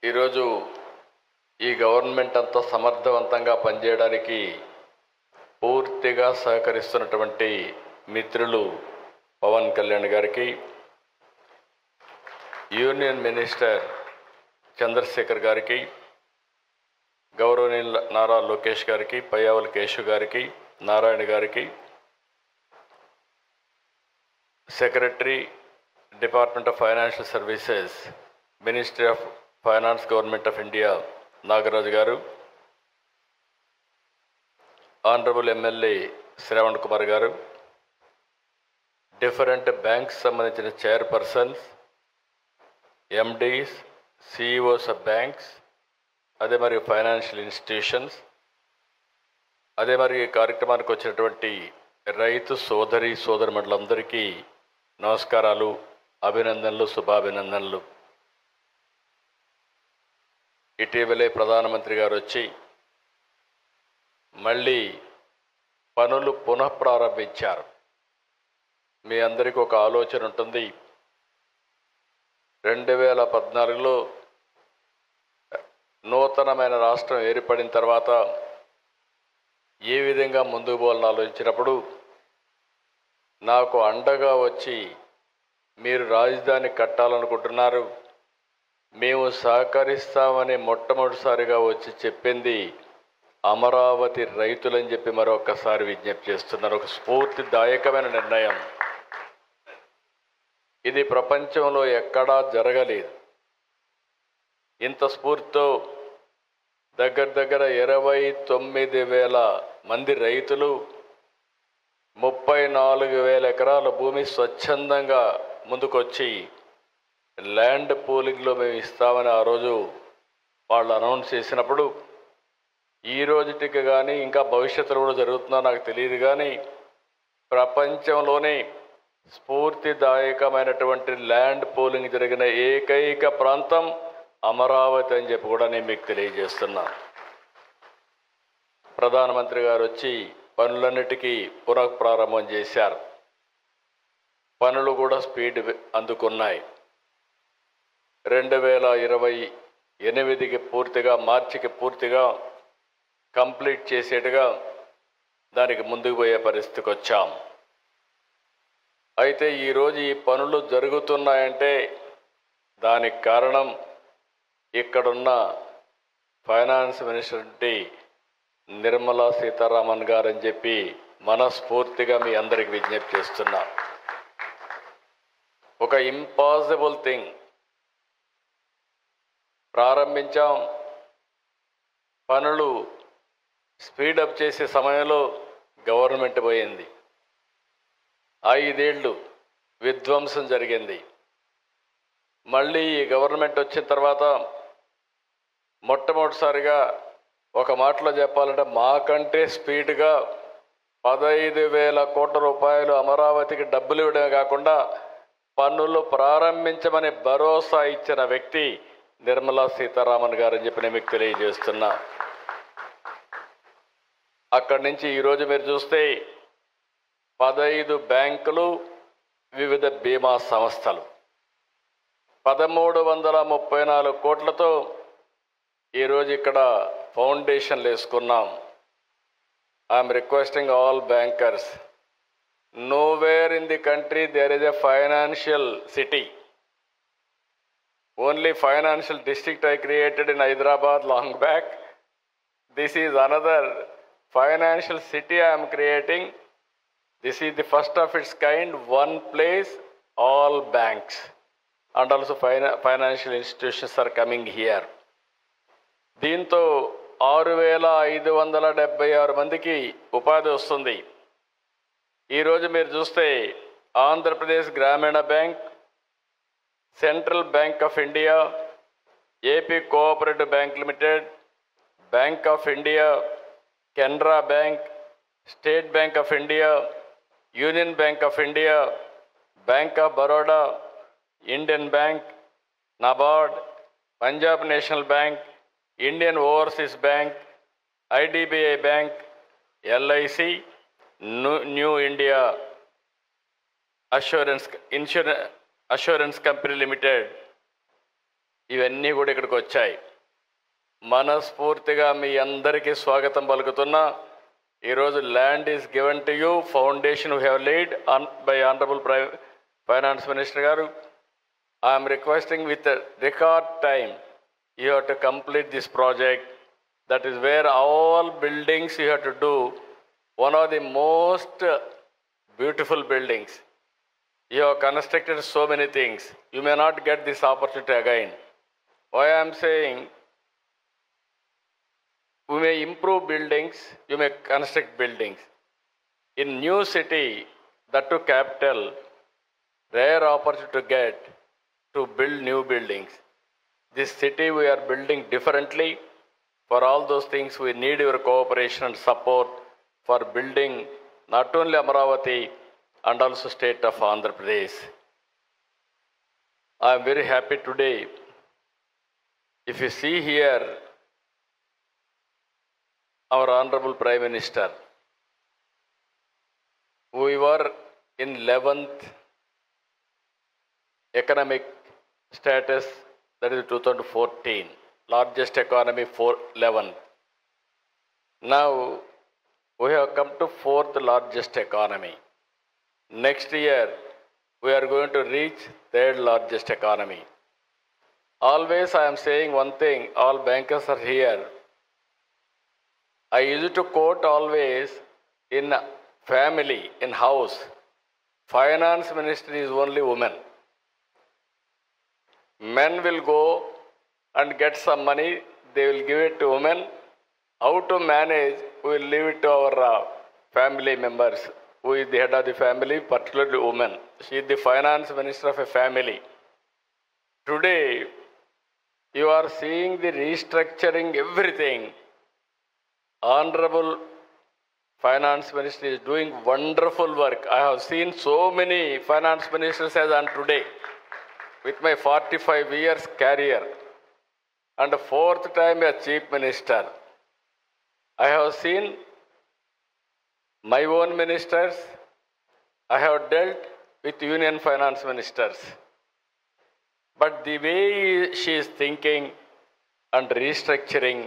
ఈరోజు ఈ గవర్నమెంట్ అంతా సమర్థవంతంగా పనిచేయడానికి పూర్తిగా సహకరిస్తున్నటువంటి మిత్రులు పవన్ కళ్యాణ్ గారికి, యూనియన్ మినిస్టర్ చంద్రశేఖర్ గారికి, గౌరవనీయులు నారా లోకేష్ గారికి, పయ్యావుల కేశవ్ గారికి, నారాయణ గారికి, secretary department of financial services, ministry of finance, government of India Nagaraju గారు, ఆనరబుల్ ఎమ్మెల్యే శ్రవణ్ కుమార్ గారు, డిఫరెంట్ బ్యాంక్స్ సంబంధించిన chairpersons, MDs, CEOs of banks, అదే మరి ఫైనాన్షియల్ ఇన్స్టిట్యూషన్స్, అదే మరి ఈ కార్యక్రమానికి వచ్చినటువంటి రైతు సోదరి సోదరుమణులందరికీ నమస్కారాలు, అభినందనలు, శుభాభినందనలు. ఇటీవలే ప్రధానమంత్రి గారు వచ్చి మళ్ళీ పనులు పునఃప్రారంభించారు. మీ అందరికీ ఒక ఆలోచన ఉంటుంది. 2014లో నూతనమైన రాష్ట్రం ఏర్పడిన తర్వాత ఏ విధంగా ముందుకు పోవాలని ఆలోచించినప్పుడు నాకు అండగా వచ్చి మీరు రాజధాని కట్టాలనుకుంటున్నారు, మేము సహకరిస్తామని మొట్టమొదటిసారిగా వచ్చి చెప్పింది అమరావతి రైతులని చెప్పి మరొకసారి విజ్ఞప్తి చేస్తున్నారు. ఒక స్ఫూర్తిదాయకమైన నిర్ణయం. ఇది ప్రపంచంలో ఎక్కడా జరగలేదు. ఇంత స్ఫూర్తితో దగ్గర 29,000 మంది రైతులు 34,000 ఎకరాల భూమి స్వచ్ఛందంగా ముందుకొచ్చి ల్యాండ్ పూలింగ్లో మేము ఇస్తామని ఆ రోజు వాళ్ళు అనౌన్స్ చేసినప్పుడు, ఈ రోజుటికి కానీ ఇంకా భవిష్యత్తులో కూడా జరుగుతుందో నాకు తెలియదు కానీ ప్రపంచంలోనే స్ఫూర్తిదాయకమైనటువంటి ల్యాండ్ పూలింగ్ జరిగిన ఏకైక ప్రాంతం అమరావతి అని చెప్పి కూడా నేను మీకు తెలియజేస్తున్నా. ప్రధానమంత్రి గారు వచ్చి పనులన్నిటికీ పునఃప్రారంభం చేశారు. పనులు కూడా స్పీడ్ అందుకున్నాయి. 2028కి పూర్తిగా, మార్చికి పూర్తిగా కంప్లీట్ చేసేట్టుగా దానికి ముందుకు పోయే పరిస్థితికి వచ్చాం. అయితే ఈరోజు ఈ పనులు జరుగుతున్నాయంటే దానికి కారణం ఇక్కడున్న ఫైనాన్స్ మినిస్టర్ నిర్మలా సీతారామన్ గారు అని చెప్పి మనస్ఫూర్తిగా మీ అందరికి విజ్ఞప్తి చేస్తున్నా. ఒక ఇంపాసిబుల్ థింగ్ ప్రారంభించాం. పనులు స్పీడప్ చేసే సమయంలో గవర్నమెంట్ పోయింది. 5 ఏళ్ళు విధ్వంసం జరిగింది. మళ్ళీ ఈ గవర్నమెంట్ వచ్చిన తర్వాత మొట్టమొదటిసారిగా ఒక మాటలో చెప్పాలంటే మాకంటే స్పీడ్గా 15,000 కోట్ల రూపాయలు అమరావతికి డబ్బులు ఇవ్వడమే కాకుండా పన్నులు ప్రారంభించమని భరోసా ఇచ్చిన వ్యక్తి నిర్మలా సీతారామన్ గారు అని చెప్పి నేను మీకు తెలియజేస్తున్నా. అక్కడి నుంచి ఈరోజు మీరు చూస్తే 15 బ్యాంకులు, వివిధ బీమా సంస్థలు 1334 కోట్లతో ఈరోజు ఇక్కడ ఫౌండేషన్లు వేసుకున్నాం. I'm requesting all bankers, nowhere in the country there is a financial city. Only financial district I created in Hyderabad long back. This is another financial city I am creating. This is the first of its kind, one place, all banks and also financial institutions are coming here. దీంతో 6,576 మందికి ఉపాధి వస్తుంది. ఈరోజు మీరు చూస్తే ఆంధ్రప్రదేశ్ గ్రామీణ bank, central bank of India, AP cooperative bank limited, bank of India, Canara bank, state bank of India, union bank of India, bank of Baroda, Indian bank, NABARD, Punjab national bank, Indian overseas bank, IDBI bank, LIC, new India assurance company limited, ఇవన్నీ కూడా ఇక్కడికి వచ్చాయి. మనస్ఫూర్తిగా మీ అందరికీ స్వాగతం పలుకుతున్నా. ఈరోజు land is given to you, foundation we have laid by honourable finance minister గారు. I'm requesting with record time you have to complete this project. That is where all buildings you have to do. One of the most beautiful buildings. You have constructed so many things. You may not get this opportunity again. Why I am saying, we may improve buildings, you may construct buildings. In new city, that too capital, rare opportunity to get to build new buildings. This city we are building differently. For all those things, we need your cooperation and support for building not only Amaravati and also state of Andhra Pradesh. I am very happy today. If you see here, our Honorable Prime Minister, we were in 11th economic status. That is 2014, largest economy for 11. Now, we have come to 4th largest economy. Next year, we are going to reach 3rd largest economy. Always I am saying one thing, all bankers are here. I used to quote always, in family, in house, finance minister is only woman. Men will go and get some money, they will give it to women. How to manage, we will leave it to our family members. Who is the head of the family, particularly woman. She is the finance minister of a family. Today, you are seeing the restructuring everything. Honorable finance minister is doing wonderful work. I have seen so many finance ministers as on today. With my 45 years career and 4th time as chief minister, I have seen my own ministers, I have dealt with union finance ministers. But the way she is thinking and restructuring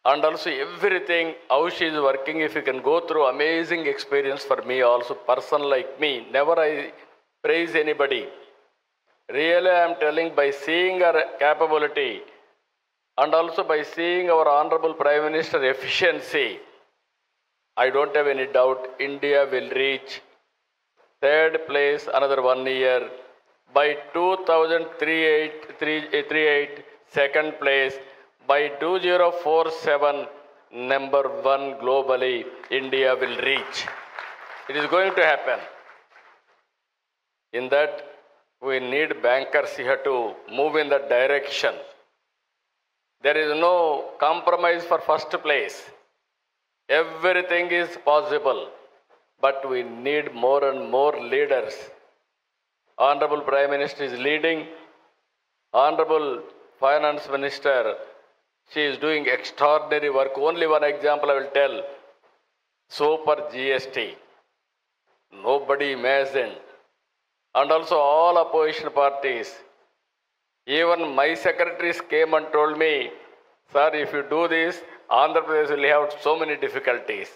and also everything, how she is working, if you can go through amazing experience for me also, person like me, never I praise anybody. Really, I am telling, by seeing her capability and also by seeing our Honorable Prime Minister efficiency, I don't have any doubt India will reach 3rd place another 1 year. By 2038, 2nd place. By 2047, number 1 globally, India will reach. It is going to happen. In that, we need bankers here to move in that direction. There is no compromise for first place. Everything is possible, but we need more and more leaders. Honorable Prime Minister is leading. Honorable Finance Minister, she is doing extraordinary work. Only one example I will tell. Super GST. Nobody imagined. And also all opposition parties. Even my secretaries came and told me, sir, if you do this, Andhra Pradesh will have so many difficulties.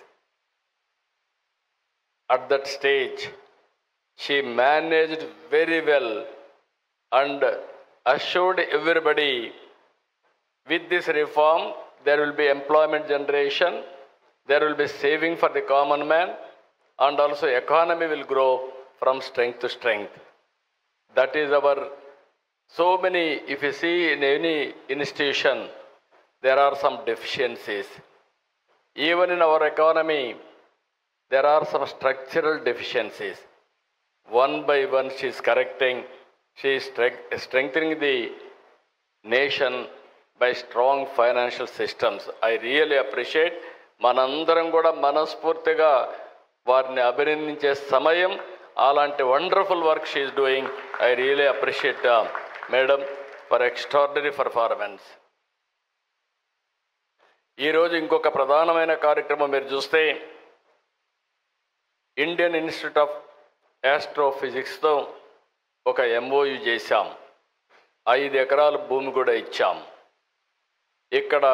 At that stage, she managed very well and assured everybody, with this reform, there will be employment generation, there will be saving for the common man, and also economy will grow from strength to strength. That is our, so many, if you see in any institution, there are some deficiencies. Even in our economy, there are some structural deficiencies. One by one, she is correcting, she is strengthening the nation by strong financial systems. I really appreciate. మనందరం కూడా మనస్ఫూర్తిగా వారిని అభినందించే సమయం. అలాంటి wonderful work she is doing. I really appreciate madam for extraordinary performance. ఈరోజు ఇంకొక ప్రధానమైన కార్యక్రమం మీరు చూస్తే, ఇండియన్ ఇన్స్టిట్యూట్ ఆఫ్ ఆస్ట్రోఫిజిక్స్తో ఒక MOU చేశాం. 5 ఎకరాల భూమి కూడా ఇచ్చాం. ఇక్కడ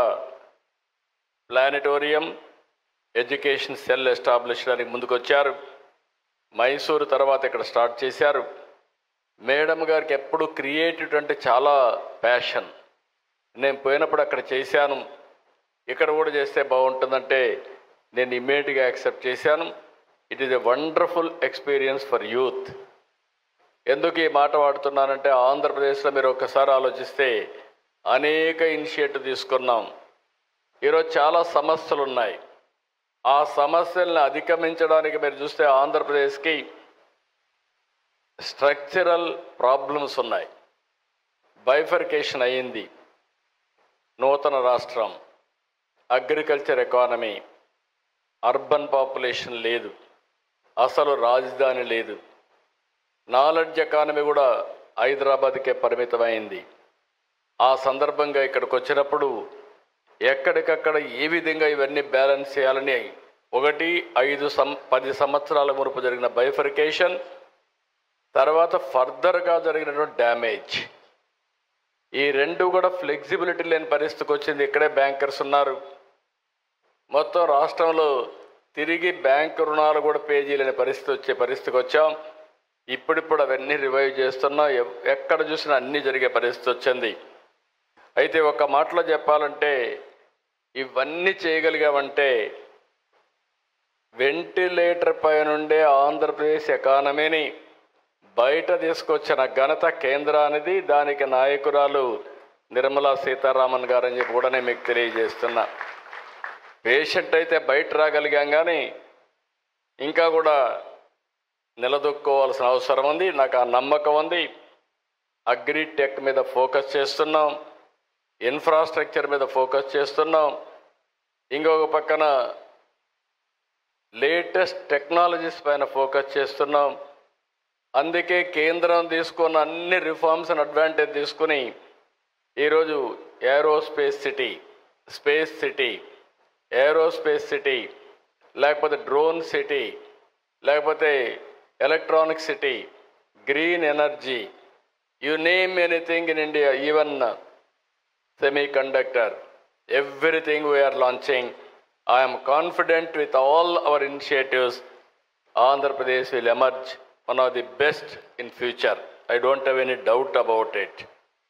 ప్లానెటోరియం, ఎడ్యుకేషన్ సెల్ ఎస్టాబ్లిష్ చేయడానికి ముందుకొచ్చారు. మైసూరు తర్వాత ఇక్కడ స్టార్ట్ చేశారు. మేడం గారికి ఎప్పుడు క్రియేటివ్ అంటే చాలా ప్యాషన్. నేను పోయినప్పుడు అక్కడ చేశాను, ఇక్కడ కూడా చేస్తే బాగుంటుందంటే నేను ఇమ్మీడియట్గా యాక్సెప్ట్ చేశాను. It is a wonderful experience for youth. ఎందుకు ఈ మాట వాడుతున్నానంటే ఆంధ్రప్రదేశ్లో మీరు ఒక్కసారి ఆలోచిస్తే అనేక ఇనిషియేటివ్ తీసుకున్నాం. ఈరోజు చాలా సమస్యలు ఉన్నాయి. ఆ సమస్యలను అధిగమించడానికి మీరు చూస్తే ఆంధ్రప్రదేశ్కి స్ట్రక్చరల్ ప్రాబ్లమ్స్ ఉన్నాయి. బైఫర్కేషన్ అయ్యింది. నూతన రాష్ట్రం, అగ్రికల్చర్ ఎకానమీ, అర్బన్ పాపులేషన్ లేదు, అసలు రాజధాని లేదు. నాలెడ్జ్ ఎకానమీ కూడా హైదరాబాద్కే పరిమితమైంది. ఆ సందర్భంగా ఇక్కడికి వచ్చినప్పుడు ఎక్కడికక్కడ ఏ విధంగా ఇవన్నీ బ్యాలెన్స్ చేయాలని 10 సంవత్సరాల మునుపు జరిగిన బైఫర్కేషన్, తర్వాత ఫర్దర్గా జరిగినటువంటి డ్యామేజ్, ఈ రెండు కూడా ఫ్లెక్సిబిలిటీ లేని పరిస్థితికి వచ్చింది. ఇక్కడే బ్యాంకర్స్ ఉన్నారు. మొత్తం రాష్ట్రంలో తిరిగి బ్యాంకు రుణాలు కూడా పే చేయలేని పరిస్థితికి వచ్చాం. ఇప్పుడిప్పుడు అవన్నీ రివైవ్ చేస్తున్నాం. ఎక్కడ చూసినా అన్నీ జరిగే పరిస్థితి వచ్చింది. అయితే ఒక మాటలో చెప్పాలంటే ఇవన్నీ చేయగలిగామంటే వెంటిలేటర్ పై నుండే ఆంధ్రప్రదేశ్ ఎకానమీని బయట తీసుకొచ్చిన ఘనత కేంద్రానిది. దానికి నాయకురాలు నిర్మలా సీతారామన్ గారని చెప్పి కూడా నేను మీకు తెలియజేస్తున్నా. పేషెంట్ అయితే బయట రాగలిగాం, కానీ ఇంకా కూడా నిలదొక్కోవాల్సిన అవసరం ఉంది. నాకు ఆ నమ్మకం ఉంది. అగ్రిటెక్ మీద ఫోకస్ చేస్తున్నాం, ఇన్ఫ్రాస్ట్రక్చర్ మీద ఫోకస్ చేస్తున్నాం. ఇంకొక పక్కన లేటెస్ట్ టెక్నాలజీస్ పైన ఫోకస్ చేస్తున్నాం. అందుకే కేంద్రం తీసుకున్న అన్ని రిఫార్మ్స్ అండ్ అడ్వాంటేజ్ తీసుకుని ఈరోజు aerospace city, space city, aerospace city, లేకపోతే డ్రోన్ సిటీ, లేకపోతే electronic city, green energy, you name anything in India, even semiconductor, everything we are launching. I am confident with all our initiatives, Andhra Pradesh will emerge one of the best in future. I don't have any doubt about it.